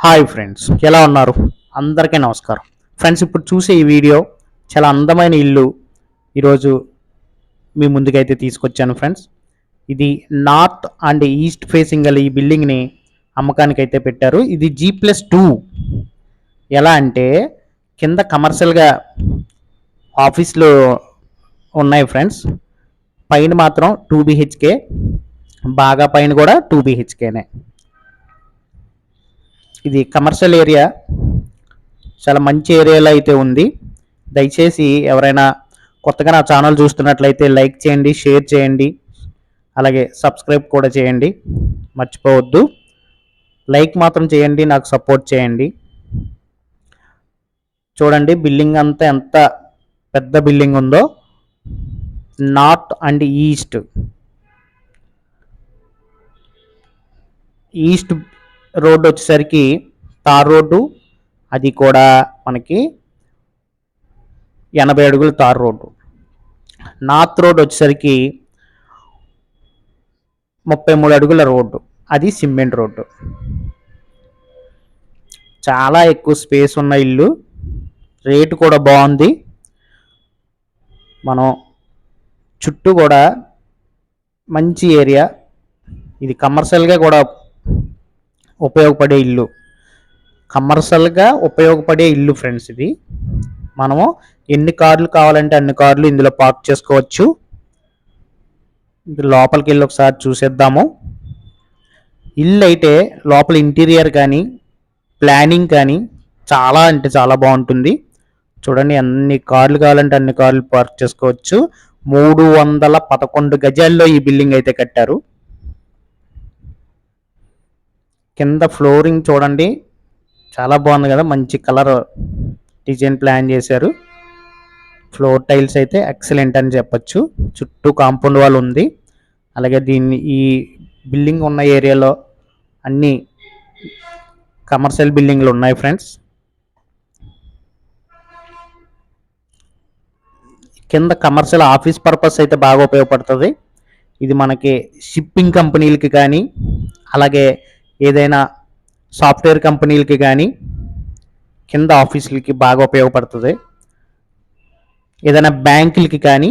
Hi friends, ఎలా ఉన్నారు? అందరికీ నమస్కారం. ఫ్రెండ్స్, ఇప్పుడు చూసే ఈ వీడియో చాలా అందమైన ఇల్లు ఈరోజు మీ ముందుకైతే తీసుకొచ్చాను ఫ్రెండ్స్. ఇది నార్త్ అండ్ ఈస్ట్ ఫేసింగ్ గల ఈ బిల్డింగ్ని అమ్మకానికి అయితే పెట్టారు. ఇది G+2. ఎలా అంటే కింద కమర్షియల్గా ఆఫీస్లో ఉన్నాయి ఫ్రెండ్స్. పైన మాత్రం 2 BHK, బాగా పైన కూడా 2 BHKనే. ఇది కమర్షియల్ ఏరియా, చాలా మంచి ఏరియాలో అయితే ఉంది. దయచేసి ఎవరైనా కొత్తగా నా ఛానల్ చూస్తున్నట్లయితే లైక్ చేయండి, షేర్ చేయండి, అలాగే సబ్స్క్రైబ్ కూడా చేయండి, మర్చిపోవద్దు. లైక్ మాత్రం చేయండి, నాకు సపోర్ట్ చేయండి. చూడండి బిల్డింగ్ అంతా ఎంత పెద్ద బిల్డింగ్ ఉందో. నార్త్ అండ్ ఈస్ట్ రోడ్డు వచ్చేసరికి తార్ రోడ్డు, అది కూడా మనకి 80 అడుగుల తార్ రోడ్డు. నార్త్ రోడ్ వచ్చేసరికి 33 అడుగుల రోడ్డు, అది సిమెంట్ రోడ్డు. చాలా ఎక్కువ స్పేస్ ఉన్న ఇల్లు, రేటు కూడా బాగుంది. మనం చుట్టూ కూడా మంచి ఏరియా, ఇది కమర్షియల్గా కూడా ఉపయోగపడే ఇల్లు. కమర్షియల్గా ఉపయోగపడే ఇల్లు ఫ్రెండ్స్. ఇది మనము ఎన్ని కార్లు కావాలంటే అన్ని కార్లు ఇందులో పార్క్ చేసుకోవచ్చు. లోపలికి వెళ్ళి ఒకసారి చూసేద్దాము. ఇల్లు అయితే లోపల ఇంటీరియర్ కానీ ప్లానింగ్ కానీ చాలా అంటే చాలా బాగుంటుంది. చూడండి, అన్ని కార్లు కావాలంటే అన్ని కార్లు పార్క్ చేసుకోవచ్చు. 311 గజాల్లో ఈ బిల్డింగ్ అయితే కట్టారు. కింద ఫ్లోరింగ్ చూడండి, చాలా బాగుంది కదా, మంచి కలర్ డిజైన్ ప్లాన్ చేశారు. ఫ్లోర్ టైల్స్ అయితే ఎక్సలెంట్ అని చెప్పచ్చు. చుట్టూ కాంపౌండ్ వాల్ ఉంది. అలాగే ఈ బిల్డింగ్ ఉన్న ఏరియాలో అన్ని కమర్షియల్ బిల్డింగ్లు ఉన్నాయి ఫ్రెండ్స్. కింద కమర్షియల్ ఆఫీస్ పర్పస్ అయితే బాగా ఉపయోగపడుతుంది. ఇది మనకి షిప్పింగ్ కంపెనీలకి కానీ, అలాగే ఏదైనా సాఫ్ట్వేర్ కంపెనీలకి కానీ కింద ఆఫీసులకి బాగా ఉపయోగపడుతుంది. ఏదైనా బ్యాంకులకి కానీ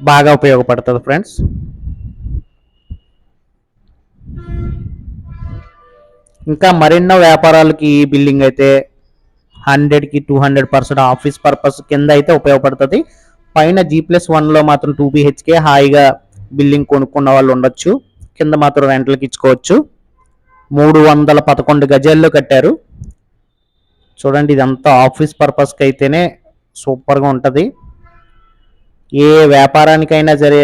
బాగా ఉపయోగపడుతుంది ఫ్రెండ్స్. ఇంకా మరెన్నో వ్యాపారాలకి ఈ బిల్డింగ్ అయితే 100కి 200% ఆఫీస్ పర్పస్ కింద అయితే ఉపయోగపడుతుంది. పైన G+1లో మాత్రం 2 BHK హాయిగా బిల్డింగ్ కొనుక్కున్న వాళ్ళు ఉండొచ్చు. కింద మాత్రం రెంట్లకి ఇచ్చుకోవచ్చు. 311 గజాల్లో కట్టారు. చూడండి, ఇదంతా ఆఫీస్ పర్పస్కి అయితేనే సూపర్గా ఉంటుంది. ఏ వ్యాపారానికైనా సరే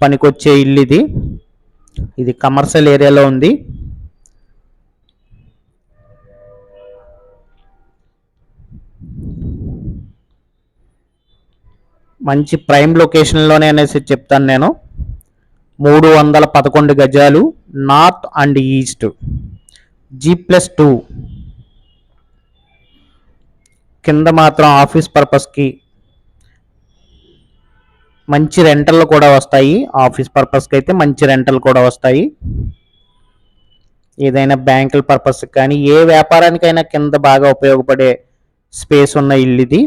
పనికొచ్చే ఇల్లు ఇది. ఇది కమర్షియల్ ఏరియాలో ఉంది. మంచి ప్రైమ్ లొకేషన్లోనే అనేసి చెప్తాను నేను. 311 గజాలు, నార్త్ అండ్ ఈస్ట్, G+2. కింద మాత్రం ఆఫీస్ పర్పస్కి మంచి రెంటలు కూడా వస్తాయి. ఆఫీస్ పర్పస్కి అయితే మంచి రెంటలు కూడా వస్తాయి. ఏదైనా బ్యాంకుల పర్పస్కి కానీ ఏ వ్యాపారానికైనా కింద బాగా ఉపయోగపడే స్పేస్ ఉన్న ఇల్లు ఇది.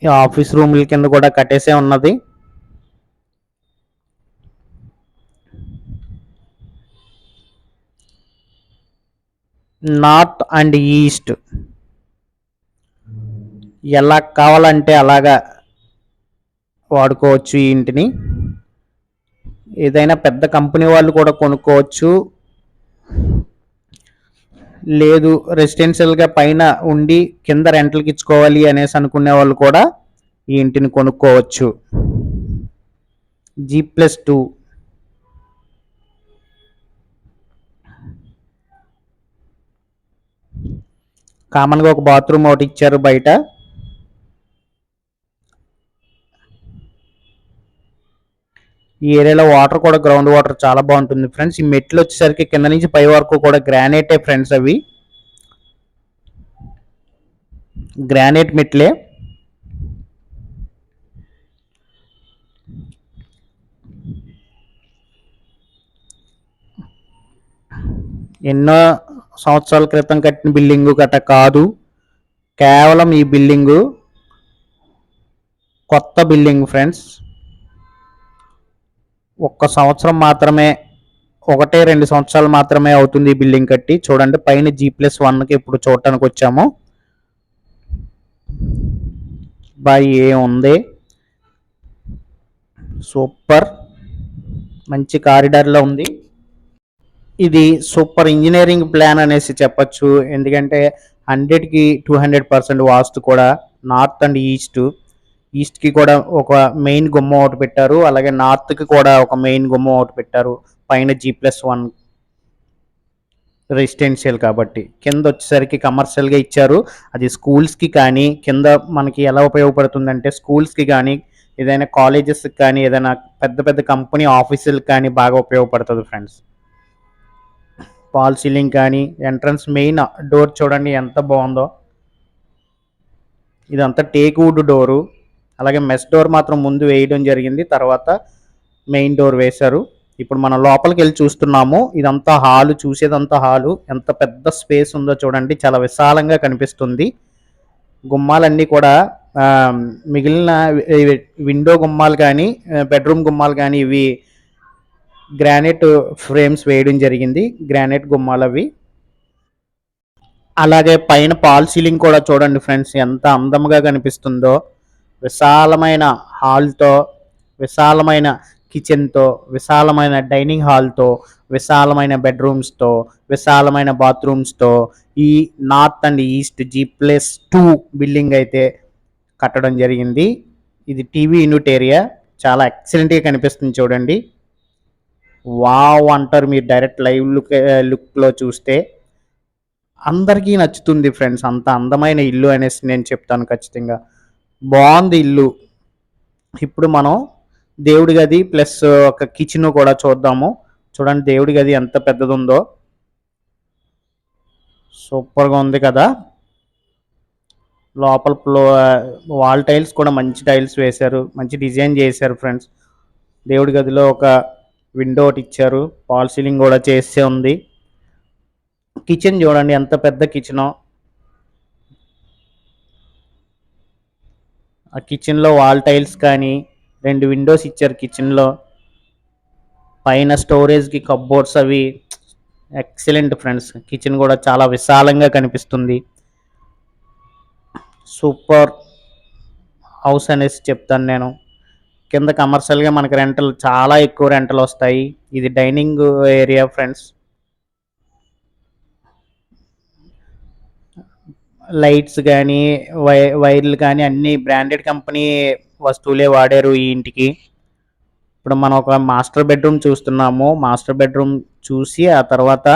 ఆఫీస్ రూముల కింద కూడా కట్టేసే ఉన్నది. నార్త్ అండ్ ఈస్ట్ ఎలా కావాలంటే అలాగా వాడుకోవచ్చు ఈ ఇంటిని. ఏదైనా పెద్ద కంపెనీ వాళ్ళు కూడా కొనుక్కోవచ్చు. లేదు రెసిడెన్షియల్గా పైన ఉండి కింద రెంట్లకి ఇచ్చుకోవాలి అనేసి అనుకునే వాళ్ళు కూడా ఈ ఇంటిని కొనుక్కోవచ్చు. G+2. కామన్గా ఒక బాత్రూమ్ ఒకటి ఇచ్చారు బయట. ఈ ఏరియాలో వాటర్ కూడా గ్రౌండ్ వాటర్ చాలా బాగుంటుంది ఫ్రెండ్స్. ఈ మెట్లు వచ్చేసరికి కింద నుంచి పై వరకు కూడా గ్రానైటే ఫ్రెండ్స్. అవి గ్రానైట్ మెట్లే. ఎన్నో సంవత్సరాల క్రితం కట్టిన బిల్డింగు గట్ట కాదు, కేవలం ఈ బిల్డింగు కొత్త బిల్డింగ్ ఫ్రెండ్స్. ఒక్క సంవత్సరం మాత్రమే, 1-2 సంవత్సరాలు మాత్రమే అవుతుంది ఈ బిల్డింగ్ కట్టి. చూడండి పైన G+1కి ఇప్పుడు చూడటానికి వచ్చాము. బాయ్ ఏముంది, సూపర్, మంచి కారిడార్లో ఉంది. ఇది సూపర్ ఇంజనీరింగ్ ప్లాన్ అనేసి చెప్పచ్చు. ఎందుకంటే 100కి 200% వాస్తు కూడా. నార్త్ అండ్ ఈస్ట్కి కూడా ఒక మెయిన్ గుమ్మం ఒకటి పెట్టారు, అలాగే నార్త్కి కూడా ఒక మెయిన్ గుమ్మం ఒకటి పెట్టారు. పైన G+1 రెసిడెన్షియల్ కాబట్టి, కింద వచ్చేసరికి కమర్షియల్గా ఇచ్చారు. అది స్కూల్స్కి కానీ, కింద మనకి ఎలా ఉపయోగపడుతుందంటే స్కూల్స్కి కానీ, ఏదైనా కాలేజెస్కి కానీ, ఏదైనా పెద్ద పెద్ద కంపెనీ ఆఫీసులకు కానీ బాగా ఉపయోగపడుతుంది ఫ్రెండ్స్. ఫాల్ సీలింగ్ కానీ, ఎంట్రన్స్ మెయిన్ డోర్ చూడండి ఎంత బాగుందో. ఇదంతా టేక్ వుడ్ డోరు. అలాగే మెస్ డోర్ మాత్రం ముందు వేయడం జరిగింది, తర్వాత మెయిన్ డోర్ వేశారు. ఇప్పుడు మనం లోపలికి వెళ్ళి చూస్తున్నాము. ఇదంతా హాలు, చూసేదంతా హాలు. ఎంత పెద్ద స్పేస్ ఉందో చూడండి, చాలా విశాలంగా కనిపిస్తుంది. గుమ్మాలన్నీ కూడా మిగిలిన విండో గుమ్మాలు కానీ, బెడ్రూమ్ గుమ్మాలు కానీ ఇవి గ్రానైట్ ఫ్రేమ్స్ వేయడం జరిగింది, గ్రానైట్ గుమ్మాలు అవి. అలాగే పైన పాల్ సీలింగ్ కూడా చూడండి ఫ్రెండ్స్, ఎంత అందంగా కనిపిస్తుందో. విశాలమైన హాల్తో, విశాలమైన కిచెన్తో, విశాలమైన డైనింగ్ హాల్తో, విశాలమైన బెడ్రూమ్స్తో, విశాలమైన బాత్రూమ్స్తో ఈ north and east G+2 building అయితే కట్టడం జరిగింది. ఇది టీవీ యూనిట్ ఏరియా, చాలా ఎక్సలెంట్గా కనిపిస్తుంది చూడండి. వావ్ అంటారు మీరు డైరెక్ట్ లైవ్ లుక్లో చూస్తే. అందరికీ నచ్చుతుంది ఫ్రెండ్స్, అంత అందమైన ఇల్లు అనేసి నేను చెప్తాను ఖచ్చితంగా. బాగుంది ఇల్లు. ఇప్పుడు మనం దేవుడి గది ప్లస్ ఒక కిచెన్ కూడా చూద్దాము. చూడండి దేవుడి గది ఎంత పెద్దది ఉందో, సూపర్గా ఉంది కదా. లోపల వాల్ టైల్స్ కూడా మంచి టైల్స్ వేశారు, మంచి డిజైన్ చేశారు ఫ్రెండ్స్. దేవుడి గదిలో ఒక విండో ఒకటి ఇచ్చారు, ఫాల్ సీలింగ్ కూడా చేసే ఉంది. కిచెన్ చూడండి ఎంత పెద్ద కిచెనో. ఆ కిచెన్లో వాల్ టైల్స్ కానీ, 2 విండోస్ ఇచ్చారు కిచెన్లో. పైన స్టోరేజ్కి కప్బోర్డ్స్ అవి ఎక్సలెంట్ ఫ్రెండ్స్. కిచెన్ కూడా చాలా విశాలంగా కనిపిస్తుంది. సూపర్ హౌస్ అనేసి చెప్తాను నేను. కింద కమర్షియల్గా మనకి రెంటలు చాలా ఎక్కువ రెంటలు వస్తాయి. ఇది డైనింగ్ ఏరియా ఫ్రెండ్స్. లైట్స్ కానీ, వైర్లు కానీ అన్నీ బ్రాండెడ్ కంపెనీ వస్తువులే వాడారు ఈ ఇంటికి. ఇప్పుడు మనం ఒక మాస్టర్ బెడ్రూమ్ చూస్తున్నాము. మాస్టర్ బెడ్రూమ్ చూసి ఆ తర్వాత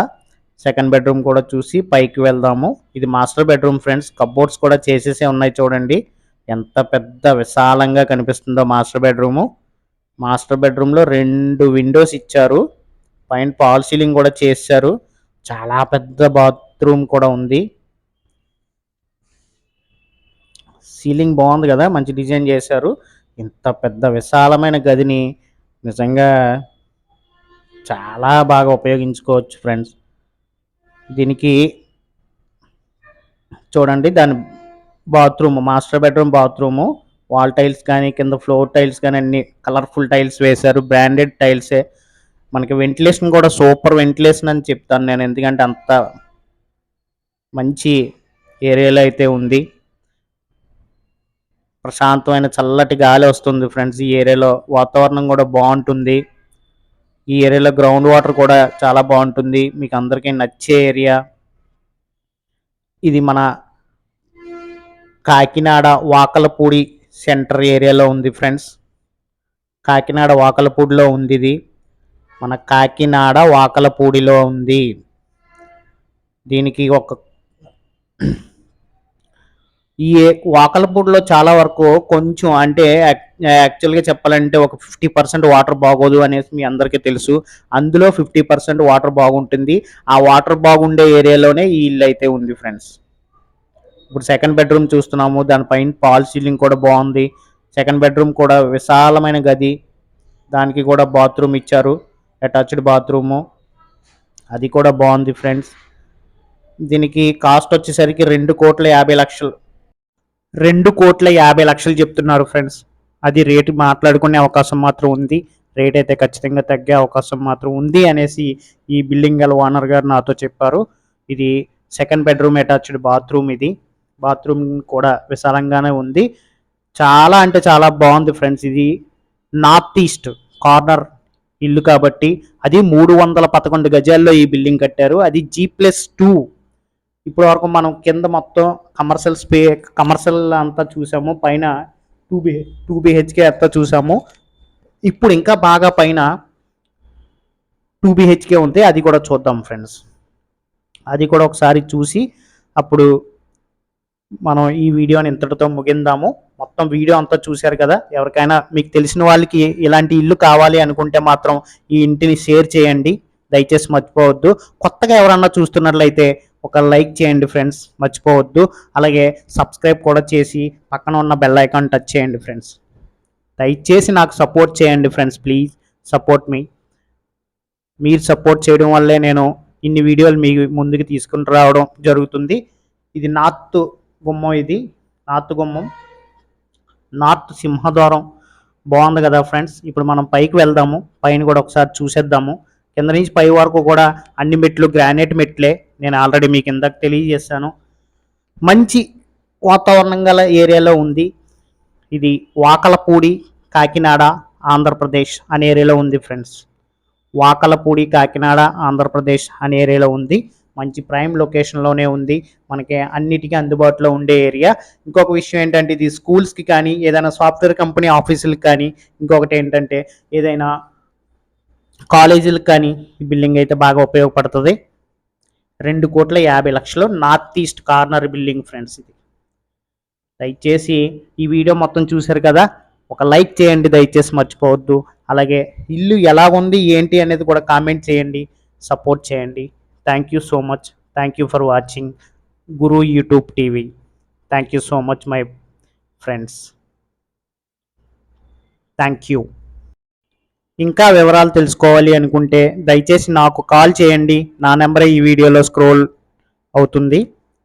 సెకండ్ బెడ్రూమ్ కూడా చూసి పైకి వెళ్దాము. ఇది మాస్టర్ బెడ్రూమ్ ఫ్రెండ్స్. కప్బోర్డ్స్ కూడా చేసేసే ఉన్నాయి చూడండి, ఎంత పెద్ద విశాలంగా కనిపిస్తుందో మాస్టర్ బెడ్రూము. మాస్టర్ బెడ్రూమ్లో 2 విండోస్ ఇచ్చారు, పైన ఫాల్ సీలింగ్ కూడా చేశారు. చాలా పెద్ద బాత్రూమ్ కూడా ఉంది. సీలింగ్ బాగుంది కదా, మంచి డిజైన్ చేశారు. ఇంత పెద్ద విశాలమైన గదిని నిజంగా చాలా బాగా ఉపయోగించుకోవచ్చు ఫ్రెండ్స్. దీనికి చూడండి దాని bathroom, master bedroom bathroom, wall tiles కానీ, కింద ఫ్లోర్ టైల్స్ కానీ అన్ని కలర్ఫుల్ టైల్స్ వేశారు, బ్రాండెడ్ టైల్సే. మనకి వెంటిలేషన్ కూడా సూపర్ వెంటిలేషన్ అని చెప్తాను నేను, ఎందుకంటే అంత మంచి ఏరియాలో అయితే ఉంది. ప్రశాంతమైన చల్లటి గాలి వస్తుంది ఫ్రెండ్స్. ఈ ఏరియాలో వాతావరణం కూడా బాగుంటుంది. ఈ ఏరియాలో గ్రౌండ్ వాటర్ కూడా చాలా బాగుంటుంది, మీకు అందరికీ నచ్చే ఏరియా. ఇది మన కాకినాడ వాకలపూడి సెంటర్ ఏరియాలో ఉంది ఫ్రెండ్స్. కాకినాడ వాకలపూడిలో ఉంది ఇది, మన కాకినాడ వాకలపూడిలో ఉంది. దీనికి ఒక ఈ వాకలపూడిలో చాలా వరకు కొంచెం అంటే యాక్చువల్గా చెప్పాలంటే ఒక 50% వాటర్ బాగోదు అనేసి మీ అందరికీ తెలుసు. అందులో 50% వాటర్ బాగుంటుంది. ఆ వాటర్ బాగుండే ఏరియాలోనే ఈ ఇల్లు అయితే ఉంది ఫ్రెండ్స్. ఇప్పుడు సెకండ్ బెడ్రూమ్ చూస్తున్నాము, దానిపైన పాల్ సీలింగ్ కూడా బాగుంది. సెకండ్ బెడ్రూమ్ కూడా విశాలమైన గది, దానికి కూడా బాత్రూమ్ ఇచ్చారు, అటాచ్డ్ బాత్రూము, అది కూడా బాగుంది ఫ్రెండ్స్. దీనికి కాస్ట్ వచ్చేసరికి 2,50,00,000, 2,50,00,000 చెప్తున్నారు ఫ్రెండ్స్. అది రేటు మాట్లాడుకునే అవకాశం మాత్రం ఉంది. రేట్ అయితే ఖచ్చితంగా తగ్గే అవకాశం మాత్రం ఉంది అనేసి ఈ బిల్డింగ్ గల ఓనర్ గారు నాతో చెప్పారు. ఇది సెకండ్ బెడ్రూమ్ అటాచ్డ్ బాత్రూమ్. ఇది బాత్రూమ్ కూడా విశాలంగానే ఉంది. చాలా అంటే చాలా బాగుంది ఫ్రెండ్స్. ఇది నార్త్ ఈస్ట్ కార్నర్ ఇల్లు కాబట్టి అది 311 గజాల్లో ఈ బిల్డింగ్ కట్టారు. అది G+2. ఇప్పటి వరకు మనం కింద మొత్తం కమర్షియల్ అంతా చూసాము, పైన 2 BHK అంతా చూసాము. ఇప్పుడు ఇంకా బాగా పైన 2 BHK ఉంది, అది కూడా చూద్దాం ఫ్రెండ్స్. అది కూడా ఒకసారి చూసి అప్పుడు మనం ఈ వీడియోని ఇంతటితో ముగిందాము. మొత్తం వీడియో అంతా చూశారు కదా. ఎవరికైనా మీకు తెలిసిన వాళ్ళకి ఇలాంటి ఇల్లు కావాలి అనుకుంటే మాత్రం ఈ ఇంటిని షేర్ చేయండి, దయచేసి మర్చిపోవద్దు. కొత్తగా ఎవరన్నా చూస్తున్నట్లయితే ఒక లైక్ చేయండి ఫ్రెండ్స్, మర్చిపోవద్దు. అలాగే సబ్స్క్రైబ్ కూడా చేసి పక్కన ఉన్న బెల్ ఐకాన్ టచ్ చేయండి ఫ్రెండ్స్. దయచేసి నాకు సపోర్ట్ చేయండి ఫ్రెండ్స్, ప్లీజ్ సపోర్ట్ మీ. మీరు సపోర్ట్ చేయడం వల్లే నేను ఇన్ని వీడియోలు మీ ముందుకు తీసుకుని రావడం జరుగుతుంది. ఇది నార్త్ గుమ్మం, ఇది నార్త్ గుమ్మం, నార్త్ సింహద్వారం. బాగుంది కదా ఫ్రెండ్స్. ఇప్పుడు మనం పైకి వెళ్దాము, పైన కూడా ఒకసారి చూసేద్దాము. కింద నుంచి పై వరకు కూడా అన్ని మెట్లు గ్రానైట్ మెట్లే. నేను ఆల్రెడీ మీకు ఇందాక తెలియజేశాను. మంచి వాతావరణం గల ఏరియాలో ఉంది. ఇది వాకలపూడి, కాకినాడ, ఆంధ్రప్రదేశ్ అనే ఏరియాలో ఉంది ఫ్రెండ్స్. వాకలపూడి, కాకినాడ, ఆంధ్రప్రదేశ్ అనే ఏరియాలో ఉంది. మంచి ప్రైమ్ లొకేషన్లోనే ఉంది, మనకి అన్నిటికీ అందుబాటులో ఉండే ఏరియా. ఇంకొక విషయం ఏంటంటే ఇది స్కూల్స్కి కానీ, ఏదైనా సాఫ్ట్వేర్ కంపెనీ ఆఫీసులకు కానీ, ఇంకొకటి ఏంటంటే ఏదైనా కాలేజీలకు కానీ ఈ బిల్డింగ్ అయితే బాగా ఉపయోగపడుతుంది. 2,50,00,000 north east corner building friends. ఇది దయచేసి ఈ వీడియో మొత్తం చూశారు కదా, ఒక లైక్ చేయండి దయచేసి మర్చిపోవద్దు. అలాగే ఇల్లు ఎలా ఉంది ఏంటి అనేది కూడా కామెంట్ చేయండి, సపోర్ట్ చేయండి. Thank you so much. Thank you for watching Guru YouTube TV. Thank you so much my friends. Thank you. ఇంకా వివరాలు తెలుసుకోవాలి అనుకుంటే దయచేసి నాకు కాల్ చేయండి. నా నెంబరే ఈ వీడియోలో స్క్రోల్ అవుతుంది.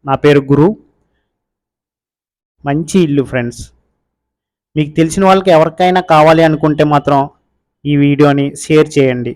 నా పేరు గురు. మంచి ఇల్లు ఫ్రెండ్స్. మీకు తెలిసిన వాళ్ళకి ఎవరికైనా కావాలి అనుకుంటే మాత్రం ఈ వీడియోని షేర్ చేయండి.